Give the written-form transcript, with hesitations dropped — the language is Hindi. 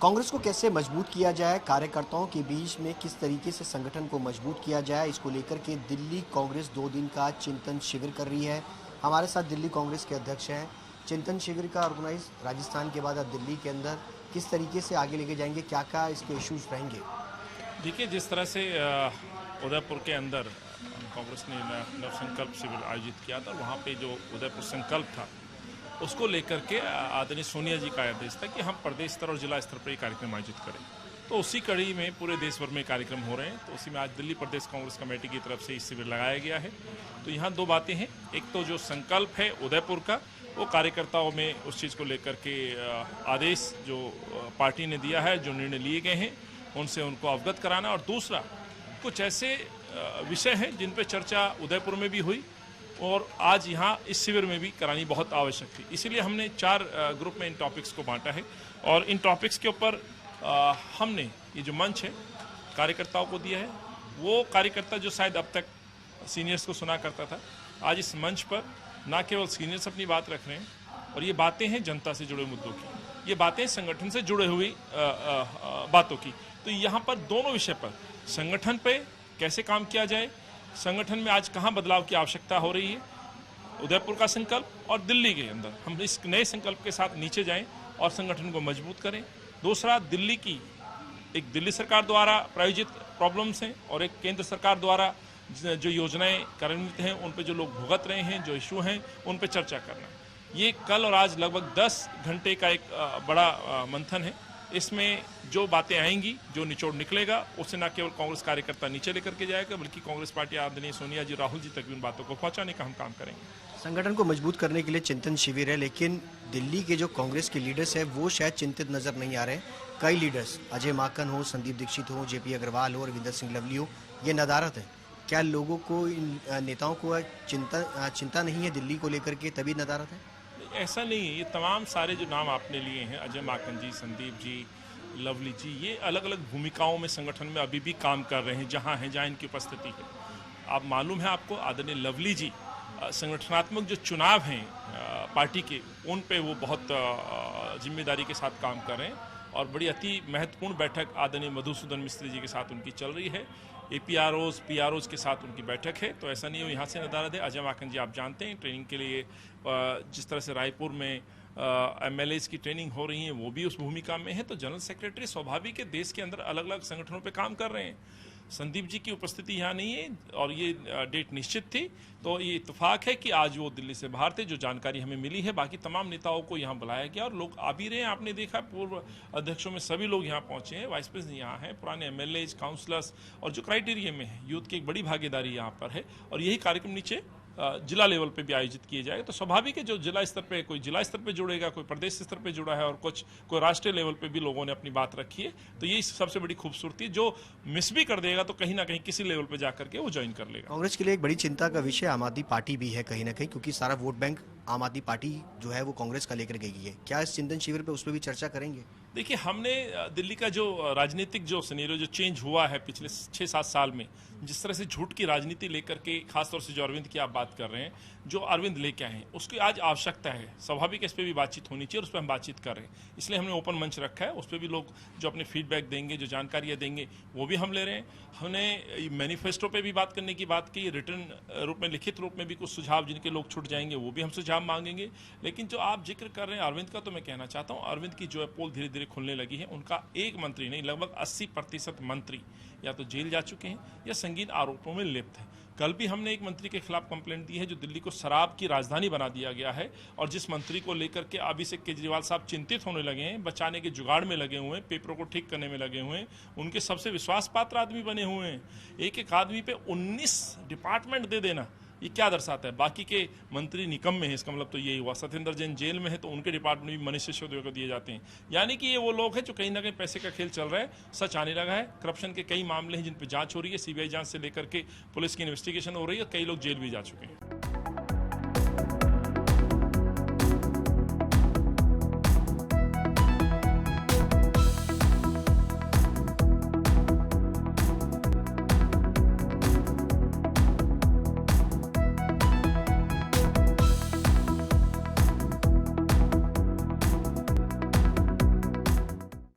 कांग्रेस को कैसे मजबूत किया जाए, कार्यकर्ताओं के बीच में किस तरीके से संगठन को मजबूत किया जाए, इसको लेकर के दिल्ली कांग्रेस 2 दिन का चिंतन शिविर कर रही है। हमारे साथ दिल्ली कांग्रेस के अध्यक्ष हैं। चिंतन शिविर का ऑर्गेनाइज राजस्थान के बाद अब दिल्ली के अंदर किस तरीके से आगे लेके जाएंगे, क्या क्या इसके इश्यूज रहेंगे? देखिए, जिस तरह से उदयपुर के अंदर कांग्रेस ने नव संकल्प शिविर आयोजित किया था, वहाँ पे जो उदयपुर संकल्प था उसको लेकर के आदरणीय सोनिया जी का आदेश था कि हम प्रदेश स्तर और जिला स्तर पर ये कार्यक्रम आयोजित करें। तो उसी कड़ी में पूरे देश भर में कार्यक्रम हो रहे हैं। तो उसी में आज दिल्ली प्रदेश कांग्रेस कमेटी की तरफ से इस शिविर लगाया गया है। तो यहाँ दो बातें हैं, एक तो जो संकल्प है उदयपुर का, वो कार्यकर्ताओं में उस चीज़ को लेकर के आदेश जो पार्टी ने दिया है, जो निर्णय लिए गए हैं उनसे उनको अवगत कराना, और दूसरा कुछ ऐसे विषय हैं जिन पर चर्चा उदयपुर में भी हुई और आज यहाँ इस शिविर में भी करानी बहुत आवश्यक थी। इसीलिए हमने 4 ग्रुप में इन टॉपिक्स को बांटा है और इन टॉपिक्स के ऊपर हमने ये जो मंच है कार्यकर्ताओं को दिया है। वो कार्यकर्ता जो शायद अब तक सीनियर्स को सुना करता था, आज इस मंच पर ना केवल सीनियर्स अपनी बात रख रहे हैं, और ये बातें हैं जनता से जुड़े मुद्दों की, ये बातें संगठन से जुड़े हुई बातों की। तो यहाँ पर दोनों विषय पर, संगठन पे कैसे काम किया जाए, संगठन में आज कहाँ बदलाव की आवश्यकता हो रही है, उदयपुर का संकल्प और दिल्ली के अंदर हम इस नए संकल्प के साथ नीचे जाएं और संगठन को मजबूत करें। दूसरा, दिल्ली की एक दिल्ली सरकार द्वारा प्रायोजित प्रॉब्लम्स हैं और एक केंद्र सरकार द्वारा जो योजनाएं कार्यान्वित हैं उन पे जो लोग भुगत रहे हैं, जो इशू हैं उन पे चर्चा करना। ये कल और आज लगभग 10 घंटे का एक बड़ा मंथन है। इसमें जो बातें आएंगी, जो निचोड़ निकलेगा, उससे न केवल कांग्रेस कार्यकर्ता नीचे लेकर के जाएगा, बल्कि कांग्रेस पार्टी आदरणीय सोनिया जी, राहुल जी तक भी उन बातों को पहुंचाने का हम काम करेंगे। संगठन को मजबूत करने के लिए चिंतन शिविर है, लेकिन दिल्ली के जो कांग्रेस के लीडर्स हैं वो शायद चिंतित नजर नहीं आ रहे। कई लीडर्स, अजय माकन हो, संदीप दीक्षित हो, जेपी अग्रवाल हो, रविंदर सिंह लवली हो, ये नदारत है। क्या लोगों को, इन नेताओं को चिंता नहीं है दिल्ली को लेकर के, तभी नदारत है? ऐसा नहीं है। ये तमाम सारे जो नाम आपने लिए हैं, अजय माकन जी, संदीप जी, लवली जी, ये अलग अलग भूमिकाओं में संगठन में अभी भी काम कर रहे हैं, जहाँ हैं, जहाँ इनकी उपस्थिति है। आप मालूम है आपको, आदरणीय लवली जी संगठनात्मक जो चुनाव हैं पार्टी के, उन पे वो बहुत जिम्मेदारी के साथ काम कर रहे हैं, और बड़ी अति महत्वपूर्ण बैठक आदरणीय मधुसूदन मिस्त्री जी के साथ उनकी चल रही है। APROs, PROs के साथ उनकी बैठक है। तो ऐसा नहीं है यहाँ से नदारद है। अजय माकन जी आप जानते हैं, ट्रेनिंग के लिए जिस तरह से रायपुर में MLAs की ट्रेनिंग हो रही है, वो भी उस भूमिका में है। तो जनरल सेक्रेटरी स्वाभाविक है, देश के अंदर अलग अलग संगठनों पे काम कर रहे हैं। संदीप जी की उपस्थिति यहाँ नहीं है और ये डेट निश्चित थी, तो ये इत्तेफाक है कि आज वो दिल्ली से बाहर थे, जो जानकारी हमें मिली है। बाकी तमाम नेताओं को यहाँ बुलाया गया और लोग आ भी रहे हैं। आपने देखा पूर्व अध्यक्षों में सभी लोग यहाँ पहुँचे हैं, वाइस प्रेसिडेंट यहाँ हैं, पुराने MLAs, काउंसलर्स, और जो क्राइटेरिया में है यूथ की एक बड़ी भागीदारी यहाँ पर है। और यही कार्यक्रम नीचे जिला लेवल पे भी आयोजित किए जाएगा। तो स्वाभाविक है, जो जिला स्तर पे, कोई जिला स्तर पे जुड़ेगा, कोई प्रदेश स्तर पे जुड़ा है, और कोई राष्ट्रीय लेवल पे भी लोगों ने अपनी बात रखी है। तो यही सबसे बड़ी खूबसूरती, जो मिस भी कर देगा तो कहीं ना कहीं किसी लेवल पे जाकर के वो ज्वाइन कर लेगा। कांग्रेस के लिए एक बड़ी चिंता का विषय आम आदमी पार्टी भी है कहीं ना कहीं, क्योंकि सारा वोट बैंक आम आदमी पार्टी जो है वो कांग्रेस का लेकर गई है। क्या इस चिंतन शिविर पे उस पर भी चर्चा करेंगे? देखिए, हमने दिल्ली का जो राजनीतिक जो सिनेरियो जो चेंज हुआ है पिछले 6-7 साल में, जिस तरह से झूठ की राजनीति लेकर के, खासतौर से जो अरविंद की आप बात कर रहे हैं, जो अरविंद लेके आए हैं, उसकी आज आवश्यकता है। स्वाभाविक है, इस पर भी बातचीत होनी चाहिए और उस पर हम बातचीत कर रहे हैं। इसलिए हमने ओपन मंच रखा है, उस पर भी लोग जो अपने फीडबैक देंगे, जो जानकारियाँ देंगे, वो भी हम ले रहे हैं। हमने मैनिफेस्टो पे भी बात करने की बात की, रिटर्न रूप में, लिखित रूप में भी कुछ सुझाव जिनके लोग छूट जाएंगे वो भी हम सुझाव मांगेंगे। लेकिन जो आप जिक्र कर रहे हैं अरविंद का, तो मैं कहना चाहता हूँ, अरविंद की जो है पोल धीरे धीरे खुलने लगी है। उनका एक मंत्री नहीं, लगभग 80% मंत्री या तो जेल जा चुके हैं या संगीन आरोपों में लिप्त हैं। कल भी हमने एक मंत्री के खिलाफ कंप्लेंट दी है, जो दिल्ली को शराब की राजधानी बना दिया गया है, और जिस मंत्री को लेकर के अभिषेक केजरीवाल साहब चिंतित होने लगे हैं, बचाने के जुगाड़ में लगे हुए हैं, पेपरों को ठीक करने में लगे हुए हैं, उनके सबसे विश्वास पात्र आदमी बने हुए हैं। एक एक आदमी पे 19 डिपार्टमेंट दे देना, ये क्या दर्शाता है? बाकी के मंत्री निकम्मे हैं, इसका मतलब तो यही हुआ। सत्येंद्र जैन जेल में है, तो उनके डिपार्टमेंट भी मनीष सिसोदिया को दिए जाते हैं। यानी कि ये वो लोग हैं जो कहीं ना कहीं पैसे का खेल चल रहा है, सच आने लगा है। करप्शन के कई मामले हैं जिन पर जांच हो रही है, CBI जांच से लेकर के पुलिस की इन्वेस्टिगेशन हो रही है, कई लोग जेल भी जा चुके हैं।